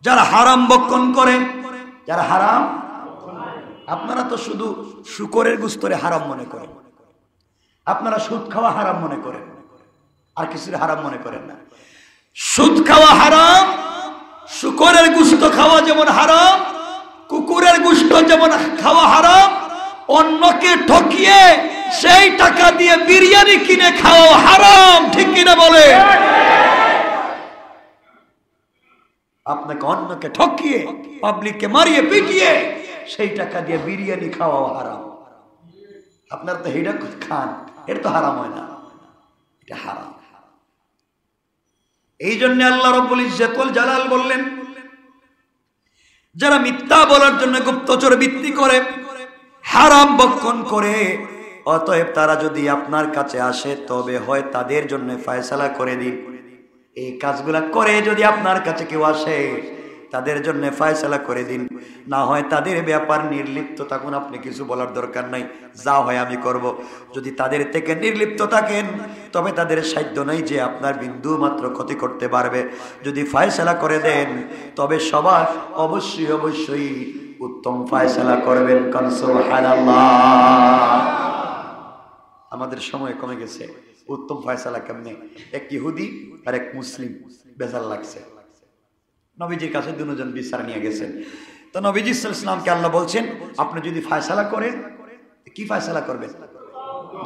[SPEAKER 1] যারা হারাম ভক্ষণ করে। যারা হারাম, আপনারা তো শুধু শুকরের গোশতরে হারাম মনে করেন, আপনারা সুদ খাওয়া হারাম মনে করেন, আর কিছুর হারাম মনে করেন না। সুদ খাওয়া হারাম, শুকরের গোশত খাওয়া যেমন হারাম, কুকুরের গোশত যেমন খাওয়া হারাম, অন্যকে ঠকিয়ে সেই টাকা দিয়ে বিরিয়ানি কিনে খাওয়া হারাম। ঠিক কিনা বলে? আপনাকে অন্যকে ঠকিয়ে, পাবলিককে মারিয়ে পিটিয়ে সেই টাকা দিয়ে বিরিয়ানি খাওয়া হারাম। আপনার তো হেডা খান, এটা তো হারাম হয় না, এটা হারাম। এই জন্য আল্লাহ রাব্বুল ইজ্জত ওয়াল জালাল বললেন যারা মিথ্যা বলার জন্য গুপ্তচর বৃত্তি করে, হারাম ভক্ষণ করে, অতএব তারা যদি আপনার কাছে আসে তবে হয় তাদের জন্য ফয়সালা করে দিন। এই কাজগুলা করে যদি আপনার কাছে কেউ আসে তাদের জন্য ফয়সালা করে দিন, না হয় তাদের ব্যাপার নির্লিপ্ত থাকুন, আপনি কিছু বলার দরকার নাই, যা হয় আমি করব। যদি তাদের থেকে নির্লিপ্ত থাকেন তবে তাদের সাধ্য নাই যে আপনার বিন্দু মাত্র ক্ষতি করতে পারবে। যদি ফয়সালা করে দেন তবে সবার অবশ্যই অবশ্যই উত্তম ফয়সালা করবেন। কান সুবহানাল্লাহ। আমাদের সময় কমে গেছে। উত্তম ফয়সালা কেমনে? এক ইহুদি আর এক মুসলিম বেজাল লাগছে, নবীজির কাছে দুজন বিচার নিয়ে গেছেন। তো নবীজি সাল্লাল্লাহু আলাইহি ওয়াসাল্লামকে আল্লাহ বলছেন আপনি যদি ফয়সালা করেন, কি ফয়সালা করবেন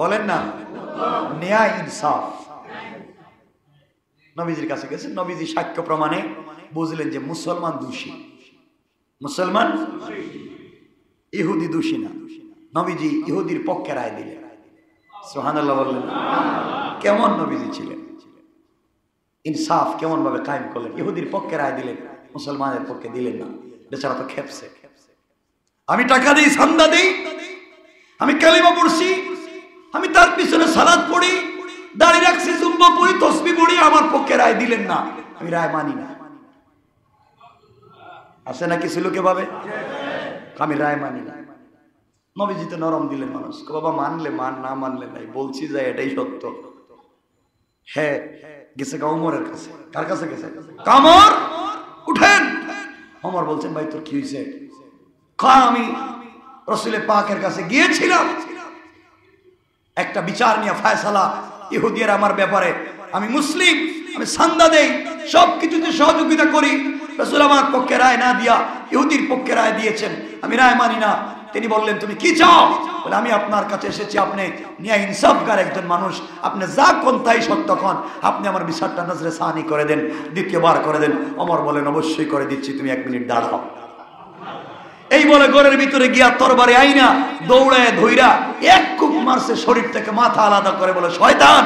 [SPEAKER 1] বলেন না? ন্যায় ইনসাফ। নবীজির কাছে গেছেন, নবীজি সাক্ষ্য প্রমাণে বুঝলেন যে মুসলমান দোষী, মুসলমান ইহুদি দোষী না। নবীজি ইহুদির পক্ষে রায় দিলেন। সুবহানাল্লাহ বললেন। কেমন নবীজি ছিলেন, ইনসাফ কেমন ভাবে কায়েম করলেন। ইহুদির পক্ষে রায় দিলেন, মুসলমানের পক্ষে দিলেন না। বেচারা তো খেপছে। আমি টাকা দিই, চান্দা দিই, আমি কালিমা পড়ছি, আমি তার পিছনে সালাত পড়ি, দাড়ি রাখছি, জুব্বা পড়ি, তসবিহ পড়ি, আমার পক্ষে রায় দিলেন না, আমি রায় মানি না। আছে না কিছু লোকে ভাবে আমি রায় মানি না। নবীজি তো নরম দিলেন মানুষ, বাবা মানলে মান, না মানলে নাই, বলছি যে এটাই সত্য। হ্যাঁ গেছে ওমরের কাছে। কার কাছে গেছে? কামর, উঠেন। ওমর বলছেন ভাই তোর কি হয়েছে? আমি রাসূল পাকের কাছে গিয়েছিলাম একটা বিচার নিয়ে ফয়সালা, ইহুদিরা আমার ব্যাপারে, আমি মুসলিম, আমি চান্দা দেই, সবকিছুতে সহযোগিতা করি, রাসূল আমার পক্ষে রায় না দিয়া ইহুদির পক্ষে রায় দিয়েছেন, আমি রায় মানি না। তিনি বললেন তুমি কি চাও? বলে আমি আপনার কাছে এসেছি, আপনি ন্যায় ইনসাফগার একজন মানুষ, আপনি যা কোন তাই সত্য কোন, আপনি আমার বিচারটা নজরে সানি করে দেন, দ্বিতীয়বার করে দেন। ওমর বলেন অবশ্যই করে দিচ্ছি, তুমি 1 মিনিট দাঁড়াও। এই বলে ঘরের ভিতরে গিয়া তরবারি আইনা দৌড়ায় ধইরা এক কুপ মারছে, শরীর থেকে মাথা আলাদা করে বলে শয়তান,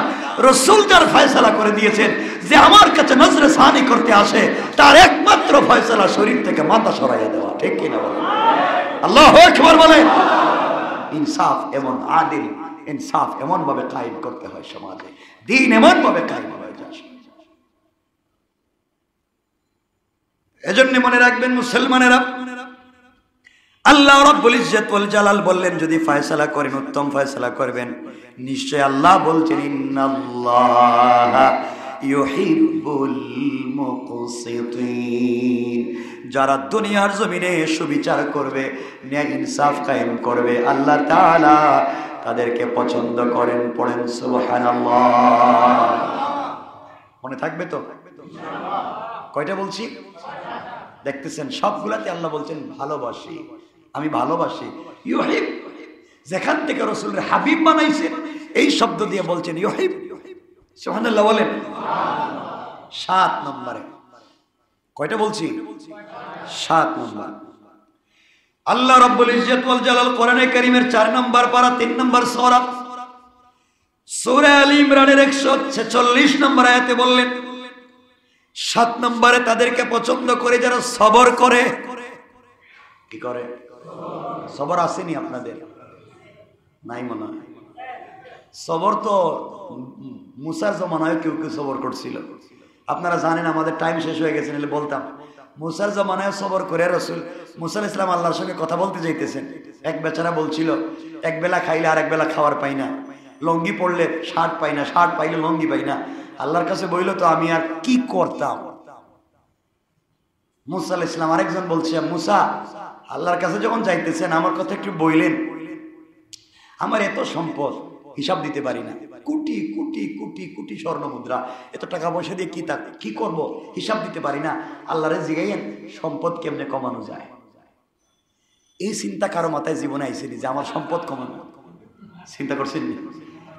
[SPEAKER 1] রাসূল যার ফয়সালা করে দিয়েছেন যে আমার কাছে নজরে সানি করতে আসে, তার একমাত্র ফয়সালা শরীর থেকে মাথা সরাইয়া দেওয়া। ঠিক কি না বলেন? আল্লাহু আকবার বলে। ইনসাফ এমন আদিল, ইনসাফ এমন ভাবে কায়েম করতে হয় সমাজে, দ্বীন এমন ভাবে কায়েম হয়ে যায়। এজন্য মনে রাখবেন মুসলমানেরা, আল্লাহ রাব্বুল ইজ্জত ওয়াল জালাল বললেন যদি ফয়সালা করেন উত্তম ফয়সালা করবেন। নিশ্চয় আল্লাহ বলছেন ইন্নাল্লাহা ইউহিব্বুল মুকসিতিন, যারা দুনিয়ার জমিনে সুবিচার করবে, ন্যায় ইনসাফ কায়েম করবে, আল্লাহ তাআলা তাদেরকে পছন্দ করেন। পড়েন সুবহানাল্লাহ। মনে থাকবে তো? কয়টা বলছি দেখতেছেন? সবগুলাতে আল্লাহ বলছেন ভালোবাসি, আমি ভালোবাসি। ইউহিব, যেখান থেকে রাসূলের হাবিব বানাইছেন এই শব্দ দিয়ে বলছেন ইউহিব। সুবহানাল্লাহ বলেন। 7 নম্বরে কয়টা বলছি? 7 নম্বর। আল্লাহ রাব্বুল ইজ্জত ওয়াল জালাল কোরআনে কারীমের 4 নম্বর পারা 3 নম্বর সূরা সূরা আলী ইমরানের 146 নম্বর আয়াতে বললেন 7 নম্বরে তাদেরকে পছন্দ করে যারা সবর করে। কি করে? সবর আসেনি আপনাদের? নাই মনে হয়। সবর তো মুসার জমানায় কেউ কেউ সবর করছিল। আপনারা জানেন, আমাদের টাইম শেষ হয়ে গেছে, নাহলে বলতাম। মুসার জমানায় সবর করে রাসূল মুসা আলাইহিস সালাম আল্লাহর সঙ্গে কথা বলতে যাইতেছেন। এক বেচারা বলছিল এক বেলা খাইলে আর এক বেলা খাওয়ার পাই না, লঙ্গি পড়লে শার্ট পাই না, শার্ট পাইলে লঙ্গি পাই না। আল্লাহর কাছে বইল তো আমি আর কি করতাম। মুসা আলাইহিস সালাম আরেকজন বলছে, মুসা আল্লাহর কাছে যখন যাইতেছেন আমার কথা একটু বইলেন, আমার এত সম্পদ হিসাব দিতে পারি না, কোটি কোটি কোটি কোটি স্বর্ণ মুদ্রা, এত টাকা পয়সা দিয়ে কি করব হিসাব দিতে পারি না, আল্লাহরে জিগাইয়েন সম্পদ কেমনে কমানো যায়। এই চিন্তা কারো মাথায় জীবনে আইসেনি যে আমার সম্পদ কমানো? চিন্তা করছেন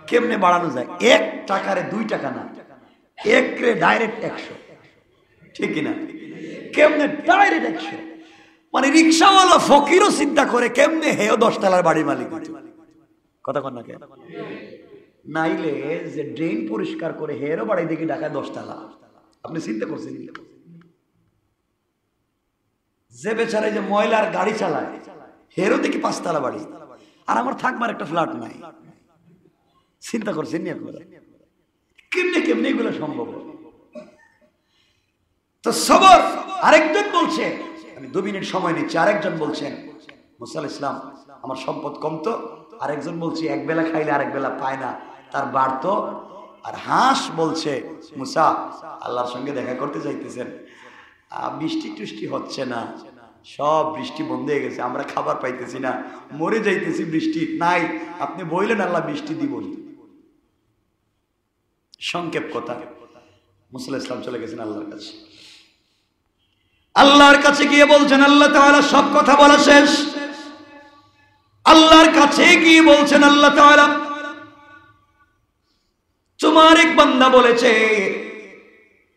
[SPEAKER 1] কেমনে বাড়ানো যায়? 1 টাকারে 2 টাকা না, 1 রে ডাইরেক্ট 100। ঠিক কিনা? কেমনে ডাইরেক্ট 100? মানে রিক্সাওয়ালা ফকিরও চিন্তা করে কেমনে হেও 10 তলার বাড়ির মালিক হইতো। কথা কন না কে? নাইলে যে ড্রেন পরিষ্কার করে হেরও বাড়ি দেখি ঢাকায় 10 তলা। আপনি চিন্তা করছেন? যে বেচারা যে ময়লার গাড়ি চালায় হেরও দেখি 5 তলা বাড়ি, আর আমার থাকবার একটা ফ্ল্যাট নাই। চিন্তা করছেন নি আপনারা? কেমনে কেমনে এগুলো সম্ভব? তো সবর। আরেকজন বলছে, আমি 2 মিনিট সময় নিচ্ছি, আরেকজন বলছেন মুসা আলাইহিস সালাম আমার সম্পদ কমতো, আরেকজন বলছে এক বেলা খাইলে আরেক বেলা পায় না, তার বাড়তো। আর হাঁস বলছে মুসা আল্লাহর সঙ্গে দেখা করতে যাইতেছেন, বৃষ্টি টৃষ্টি হচ্ছে না, সব বৃষ্টি বন্ধ হয়ে গেছে, আমরা খাবার পাইতেছি না, মরে যাইতেছি, বৃষ্টি নাই, আপনি বললেন আল্লাহ বৃষ্টি দিবনি। সংক্ষেপ কথা, মুসা আলাইহিস সালাম চলে গেছেন আল্লাহর কাছে। আল্লাহর কাছে গিয়ে বলছেন, আল্লাহ তাআলা সব কথা বলা শেষ। আল্লাহর কাছে গিয়ে বলছেন, আল্লাহ তাআলা তোমার এক বান্দা বলেছে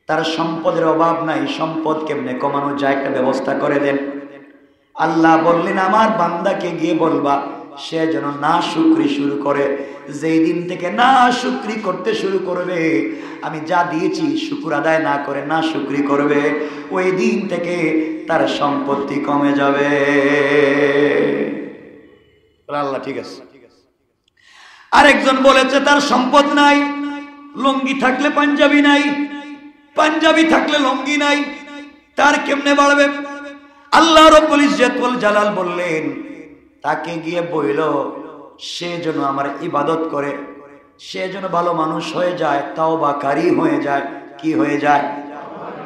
[SPEAKER 1] তার সম্পদের অভাব নাই, সম্পদ কেমনে কমানো যায় একটা ব্যবস্থা করে দেন। আল্লাহ বললেন আমার বান্দাকে গিয়ে বলবা সে যেন না শুকরি শুরু করে, যেই দিন থেকে না শুকরি করতে শুরু করবে, আমি যা দিয়েছি শুকর আদায় না করে না শুকরি করবে, ওই দিন থেকে তার সম্পত্তি কমে যাবে। আল্লাহ ঠিক আছে। আরেকজন বলেছে তার সম্পদ নাই, লুঙ্গি থাকলে পাঞ্জাবি নাই, পাঞ্জাবি থাকলে লুঙ্গি নাই, তার কেমনে বাড়বে? আল্লাহ রাব্বুল ইজ্জত ওয়াল জালাল বললেন, তাকে গিয়ে বইল সে যেন আমার ইবাদত করে, সে যেন ভালো মানুষ হয়ে যায়, তাওবাকারী হয়ে যায়। কি হয়ে যায়?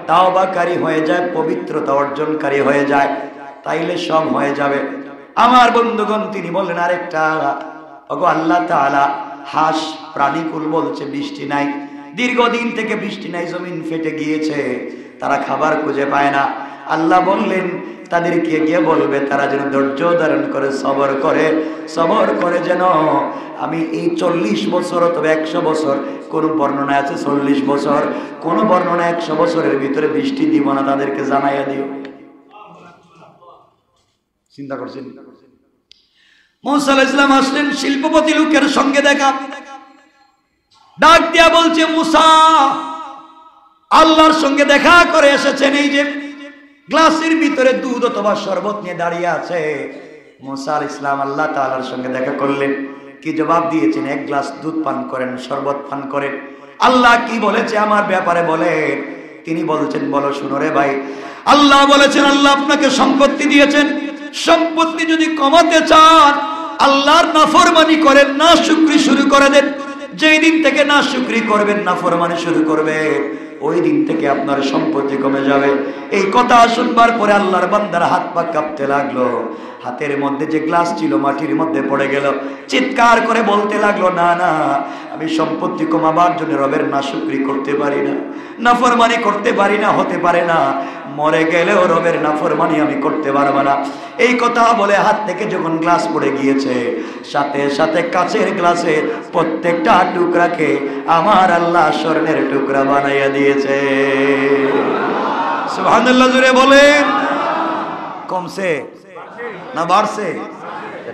[SPEAKER 1] তাওবাকারী হয়ে যায়, পবিত্রতা অর্জনকারী হয়ে যায়, তাইলে সব হয়ে যাবে। আমার বন্ধুগণ, তিনি বললেন আরেকটা, ওগো আল্লাহ তাআলা, হাঁস প্রাণীকুল বলছে বৃষ্টি নাই, দীর্ঘদিন থেকে বৃষ্টি নাই, জমিন ফেটে গিয়েছে, তারা খাবার খুঁজে পায় না। আল্লাহ বললেন তাদেরকে গিয়ে বলবে তারা যেন ধৈর্য ধারণ করে সবর করে যেন আমি এই 40 বছর অথবা 100 বছর, কোন বর্ণনা আছে 40 বছর, কোন বর্ণনা 100 বছরের ভিতরে বৃষ্টি দিব না, তাদেরকে জানাইয়া দিও। চিন্তা করছেন? মুসা আলাইহিস সালাম আসলেন, শিল্পপতি লোকের সঙ্গে দেখা, ডাক দিয়া বলছে মুসা আল্লাহর সঙ্গে দেখা করে এসেছেন, এই যে গ্লাসের ভিতরে দুধ অথবা শরবত নিয়ে দাঁড়িয়ে আছে। মুসা আলাইহিস সালাম আল্লাহ তাআলার সঙ্গে দেখা করলেন, কি জবাব দিয়েছেন? 1 গ্লাস দুধ পান করেন, শরবত পান করেন। আল্লাহ কি বলেছে আমার ব্যাপারে বলেন। তিনি বলছেন, বলো শুনো রে ভাই। আল্লাহ বলেছেন, আল্লাহ আপনাকে সম্পত্তি দিয়েছেন, সম্পত্তি যদি কমাতে চান আল্লাহর নাফরমানি করেন, না শুকরি শুরু করে দেন। যেই দিন থেকে না শুকরি করবেন, নাফরমানি শুরু করবেন, ওই দিন থেকে আপনার সম্পত্তি কমে যাবে। এই কথা শুনবার পরে আল্লাহর বান্দার হাত পা কাঁপতে লাগলো, হাতের মধ্যে যে গ্লাস ছিল মাটির মধ্যে পড়ে গেল, চিৎকার করে বলতে লাগলো, না না, আমি সম্পত্তি কমাবার জন্য রবের নাশুকরি করতে পারি না, নাফরমানি করতে পারি না, হতে পারে না, মরে গেলেও রবের নাফরমানি আমি করতে পারবো না। এই কথা বলে হাত থেকে যখন গ্লাস পড়ে গিয়েছে, সাথে সাথে কাচের গ্লাসের প্রত্যেকটা টুকরাকে আমার আল্লাহ স্বর্ণের টুকরা বানাইয়া দিয়েছে। সুবহানাল্লাহ, জোরে বলেন। কমছে না বাড়ছে?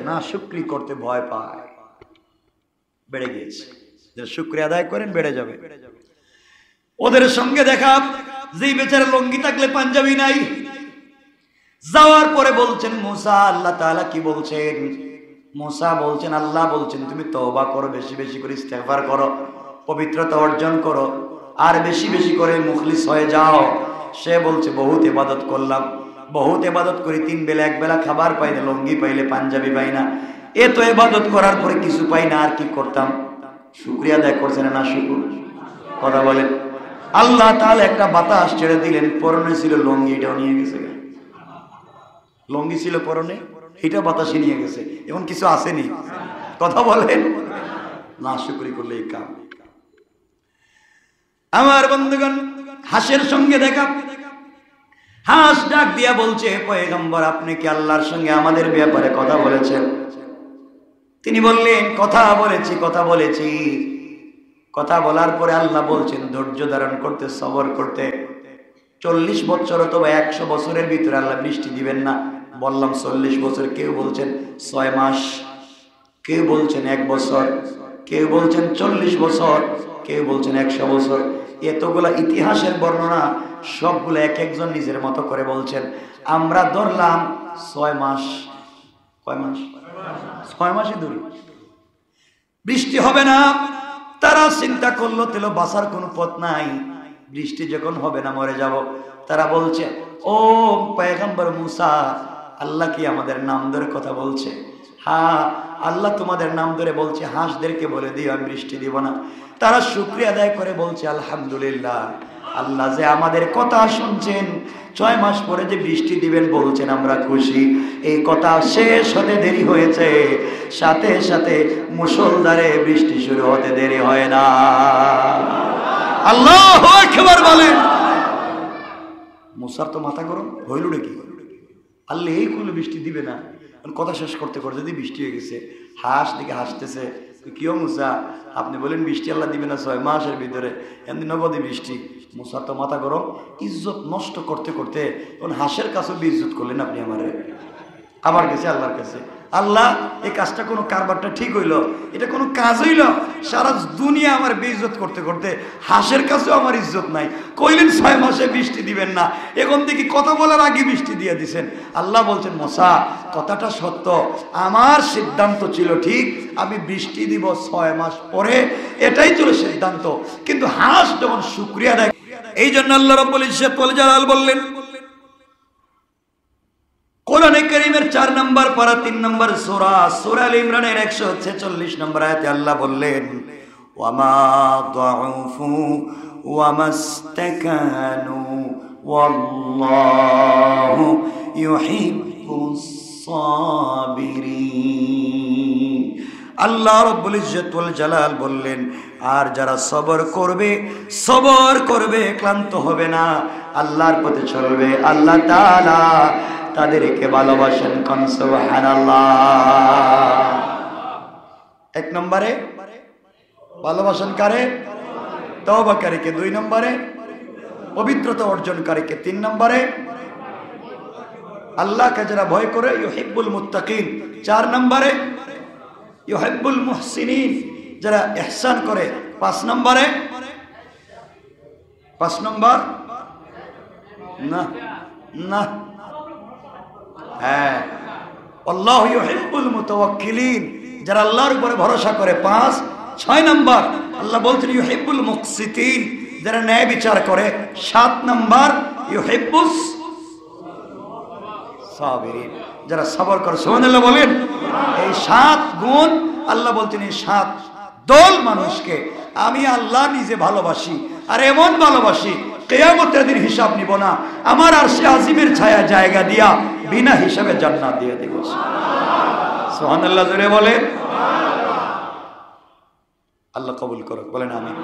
[SPEAKER 1] না শুকরি করতে ভয় পায়, বেড়ে গিয়েছে। যে শুকরিয়া আদায় করেন বেড়ে যাবে। ওদের সঙ্গে দেখা, যেই বেচারা লুঙ্গি থাকলে পাঞ্জাবি নাই, যাওয়ার পরে বলছেন মুসা, আল্লাহ তাআলা কি বলছেন? মুসা বলছেন, আল্লাহ বলছেন তুমি তওবা করো, বেশি বেশি করে ইস্তেগফার করো, পবিত্রতা অর্জন করো, আর বেশি বেশি করে মুখলিস হয়ে যাও। সে বলছে বহুত ইবাদত করলাম, বহুত ইবাদত করি, 3 বেলা 1 বেলা খাবার পাই না, লুঙ্গি পাইলে পাঞ্জাবি পাই না, এত ইবাদত করার পরে কিছু পাই না, আর কি করতাম? শুকরিয়া আদায় করছেন না শুকর? কথা বলেন। আল্লাহ তাআলা একটা বাতাস ছেড়ে দিলেন, পরনে ছিল লুঙ্গি, এটাও নিয়ে গেছে। লুঙ্গি ছিল পরনে, এটা বাতাসে নিয়ে গেছে, এখন কিছু আসেনি। কথা বলেন। না শুকরি করলে এই কাম। আমার বন্ধুগণ, হাঁসের সঙ্গে দেখা, হাঁস ডাক দিয়া বলছে, পয়গম্বর আপনি কি আল্লাহর সঙ্গে আমাদের ব্যাপারে কথা বলেছেন? তিনি বললেন, কথা বলেছি, কথা বলেছি। কথা বলার পরে আল্লাহ বলছেন ধৈর্য ধারণ করতে, সবর করতে। 40 বছর অথবা 100 বছরের ভিতরে আল্লাহ বৃষ্টি দিবেন না। বললাম 40 বছর, কেউ বলছেন 6 মাস, কেউ বলছেন 1 বছর, কেউ বলছেন 40 বছর, কেউ বলছেন 100 বছর। এতগুলা ইতিহাসের বর্ণনা, সবগুলো এক একজন নিজের মতো করে বলছেন। আমরা ধরলাম 6 মাস। কয় মাস? 6 মাসই ধরি, বৃষ্টি হবে না। তারা চিন্তা করলো তেল বাঁচার কোনো পথ নাই, বৃষ্টি যখন হবে না মরে যাব। তারা বলছে, ও পয়গম্বর মুসা, আল্লাহ কি আমাদের নাম ধরে কথা বলছে? হ্যাঁ, আল্লাহ তোমাদের নাম ধরে বলছে, হাঁসদেরকে বলে দিও আমি বৃষ্টি দিব না। তারা শুকরিয়া আদায় করে বলছে, আলহামদুলিল্লাহ, আল্লাহ যে আমাদের কথা শুনছেন, 6 মাস পরে যে বৃষ্টি দিবেন বলছেন, আমরা খুশি। এই কথা শেষ হতে দেরি হয়েছে, সাথে সাথে মুষলধারে বৃষ্টি শুরু হতে দেরি হয় না। আল্লাহু আকবার বলেন। মুসার তো মাথা গরম হইল নাকি, আল্লাহ এই কোনো বৃষ্টি দিবে না। কথা শেষ করতে করতে যদি বৃষ্টি হয়ে গেছে, হাঁস দিকে হাসতেছে, কিও মুসা আপনি বলেন বৃষ্টি আল্লাহ দিবে না 6 মাসের ভিতরে, এমনি নগদে বৃষ্টি। মুসার তো মাথা গরম, ইজ্জত নষ্ট করতে করতে এখন হাঁসের কাছেও ইজ্জত করলেন আপনি আমারে। আবার গেছে আল্লাহর কাছে, আল্লাহ এই কাজটা কোনো কারবারটা ঠিক হইল, এটা কোনো কাজ হইল? সারা দুনিয়া আমার বেইজ্জত করতে করতে হাঁসের কাছেও আমার ইজ্জত নাই। কইলেন 6 মাসে বৃষ্টি দিবেন না, এখন থেকে কথা বলার আগে বৃষ্টি দিয়ে দিছেন। আল্লাহ বলছেন মুসা কথাটা সত্য, আমার সিদ্ধান্ত ছিল ঠিক, আমি বৃষ্টি দিব 6 মাস পরে, এটাই ছিল সিদ্ধান্ত। কিন্তু হাঁস যখন শুকরিয়া দেয়, এই জন্য আল্লাহ রাব্বুল ইজ্জত ওয়াল জালাল বললেন কোরআনে কারীমের 4 নম্বর পারা 3 নম্বর সূরা সূরা আল ইমরানের 146 নম্বর আয়াতে আল্লাহ বললেন ওয়ামা দাউফু ওয়ামাস্তাকানু ওয়াল্লাহু ইউহিব্বুস সাবিরিন। আল্লাহ রাব্বুল ইজ্জত ওয়াল জালাল বললেন আর যারা সবর করবে ক্লান্ত হবে না, আল্লাহর পথে চলবে, আল্লাহ তাআলা তাদেরকে ভালোবাসেন। কোন সুবহানাল্লাহ। 1 নম্বরে ভালোবাসেন কারে? তওবাকারীকে। 2 নম্বরে পবিত্রতা অর্জনকারীকে। 3 নম্বরে আল্লাহকে যারা ভয় করে ইউহিব্বুল মুত্তাকিন। 4 নম্বরে ইউহিব্বুল মুহসিনিন, যারা ইহসান করে। 5 নম্বরে 5 নম্বর না না হ্যাঁ আল্লাহু ইউহিব্বুল মুতাওয়াক্কিলিন, যারা আল্লাহর উপরে ভরসা করে। 5 6 নম্বর আল্লাহ বলছেন ইউহিব্বুল মুকসিতিন, যারা ন্যায় বিচার করে। 7 নম্বর ইউহিব্বুস সাবিরিন, যারা সবর করে। সুবহানাল্লাহ বলেন। এই 7 গুণ আল্লাহ বলছেন, এই 7 দল মানুষকে আমি আল্লাহ নিজে ভালোবাসি, আর এমন ভালোবাসি কিয়ামতের দিন হিসাব নিব না, আমার আরশে আজিমের ছায়া জায়গা দিয়া বিনা হিসাবে জান্নাত দিয়ে দেব। সুবহানাল্লাহ জোরে বলেন। আল্লাহ কবুল করুক, বলেন আমিন।